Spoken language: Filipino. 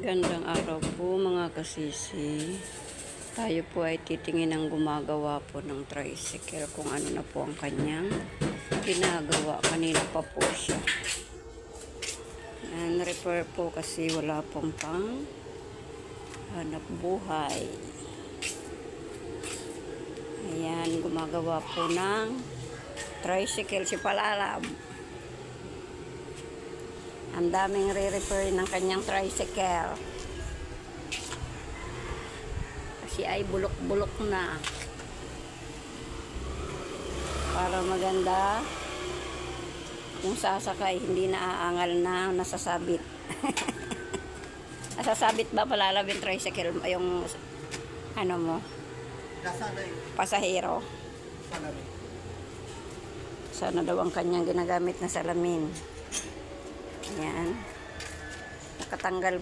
Gandang araw po mga kasisi. Tayo po ay titingin ng gumagawa po ng tricycle kung ano na po ang kanyang ginagawa. Kanina pa po siya. Repair po kasi wala pong pang hanap buhay. Ayan, gumagawa po ng tricycle si Palalam. Ang daming re-repair ng kanyang tricycle. Kasi ay bulok-bulok na. Para maganda. Kung sasakay, hindi naaangal na nasasabit. Nasasabit ba Palalam yung tricycle? Yung ano mo? Pasahero. Sana daw ang kanyang ginagamit na salamin. Ayan. Nakatanggal